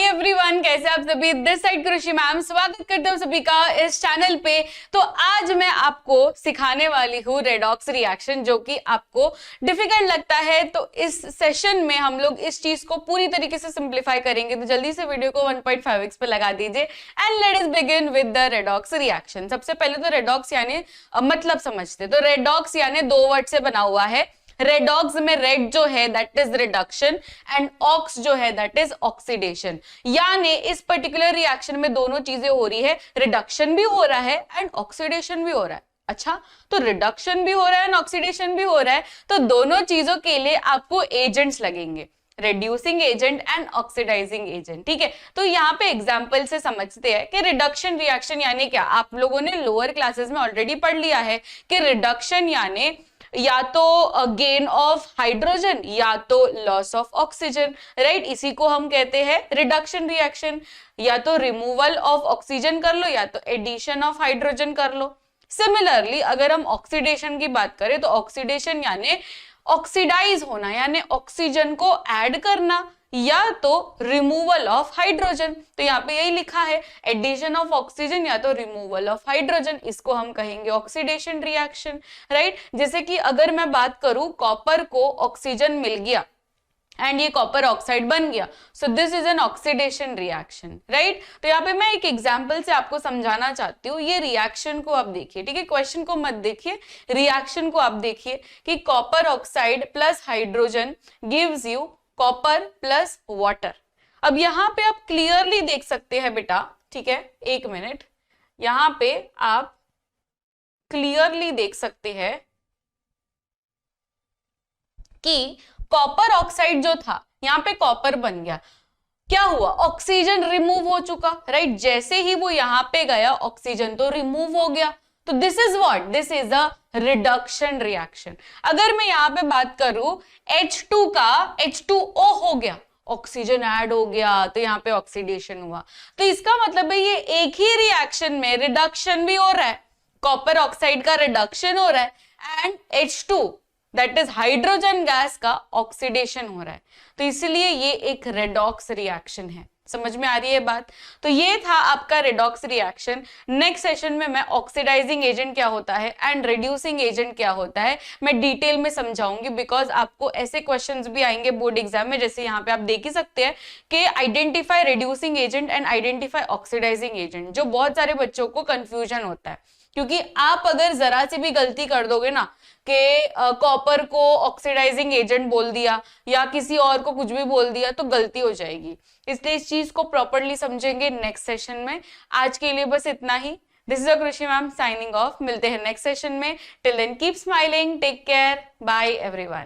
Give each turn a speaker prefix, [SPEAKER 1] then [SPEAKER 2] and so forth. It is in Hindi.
[SPEAKER 1] एवरीवन, कैसे आप सभी। दिस साइड कृषि मैम, स्वागत करते हूँ सभी का इस चैनल पे। तो आज मैं आपको सिखाने वाली हूँ रेडॉक्स रिएक्शन, जो कि आपको डिफिकल्ट लगता है। तो इस सेशन में हम लोग इस चीज को पूरी तरीके से सिंप्लीफाई करेंगे। तो जल्दी से वीडियो को 1.5x पे लगा दीजिए and let us begin with the redox reaction. सबसे पहले तो रेडॉक्स यानी मतलब समझते। तो रेडॉक्स यानी दो वर्ड से बना हुआ है। रेडॉक्स में रेड जो है that is reduction and ox जो है दैट इज ऑक्सीडेशन। यानी इस पर्टिकुलर रिएक्शन में दोनों चीजें हो रही है, रिडक्शन भी हो रहा है एंड ऑक्सीडेशन भी हो रहा है। अच्छा, तो रिडक्शन भी हो रहा है एंड ऑक्सीडेशन भी हो रहा है, तो दोनों चीजों के लिए आपको एजेंट्स लगेंगे, reducing agent and oxidising agent. ठीक है, तो यहाँ पे एग्जांपल से समझते हैं कि रिडक्शन रिएक्शन यानी क्या। आप लोगों ने लोअर क्लासेस में ऑलरेडी पढ़ लिया है कि रिडक्शन यानी या तो गेन ऑफ हाइड्रोजन या तो लॉस ऑफ ऑक्सीजन, राइट। इसी को हम कहते हैं रिडक्शन रिएक्शन। या तो रिमूवल ऑफ ऑक्सीजन कर लो या तो एडिशन ऑफ हाइड्रोजन कर लो। सिमिलरली अगर हम ऑक्सीडेशन की बात करें तो ऑक्सीडेशन यानी ऑक्सीडाइज होना, यानी ऑक्सीजन को ऐड करना या तो रिमूवल ऑफ हाइड्रोजन। तो यहाँ पे यही लिखा है, एडिशन ऑफ ऑक्सीजन या तो रिमूवल ऑफ हाइड्रोजन, इसको हम कहेंगे ऑक्सीडेशन रिएक्शन, राइट। जैसे कि अगर मैं बात करूं, कॉपर को ऑक्सीजन मिल गया एंड ये कॉपर ऑक्साइड बन गया, so this is an oxidation reaction, right. तो यहाँ पे मैं एक एग्जांपल से आपको समझाना चाहती हूँ। ये रिएक्शन को आप देखिए, ठीक है, क्वेश्चन को मत देखिए, रिएक्शन को आप देखिए कि copper oxide plus hydrogen gives you copper plus water. अब यहां पे आप क्लियरली देख सकते हैं बेटा, ठीक है, एक मिनट, यहां पे आप क्लियरली देख सकते हैं कि कॉपर ऑक्साइड जो था, यहां पे कॉपर बन गया, क्या हुआ, ऑक्सीजन रिमूव हो चुका, राइट। जैसे ही वो यहां पे गया ऑक्सीजन तो रिमूव हो गया। तो this is what, this is a reduction reaction. अगर मैं यहां पे बात करूं, H2 का H2O हो गया, ऑक्सीजन ऐड हो गया, तो यहाँ पे ऑक्सीडेशन हुआ। तो इसका मतलब है ये एक ही रिएक्शन में रिडक्शन भी हो रहा है, कॉपर ऑक्साइड का रिडक्शन हो रहा है and H2 that is hydrogen gas का ऑक्सीडेशन हो रहा है। तो इसलिए ये एक रेडॉक्स रिएक्शन है। समझ में आ रही है बात। तो ये था आपका रेडॉक्स रिएक्शन। नेक्स्ट सेशन में मैं ऑक्सीडाइजिंग एजेंट क्या होता है एंड रिड्यूसिंग एजेंट क्या होता है मैं डिटेल में समझाऊंगी, बिकॉज आपको ऐसे क्वेश्चंस भी आएंगे बोर्ड एग्जाम में। जैसे यहाँ पे आप देख ही सकते हैं कि identify reducing agent and identify oxidizing agent, जो बहुत सारे बच्चों को कंफ्यूजन होता है। क्योंकि आप अगर जरा सी भी गलती कर दोगे ना कि कॉपर को ऑक्सीडाइजिंग एजेंट बोल दिया या किसी और को कुछ भी बोल दिया, तो गलती हो जाएगी। इसलिए इस चीज को प्रॉपर्ली समझेंगे नेक्स्ट सेशन में। आज के लिए बस इतना ही। This is Krishi ma'am signing off. मिलते हैं नेक्स्ट सेशन में। Till then keep smiling, take care, bye everyone.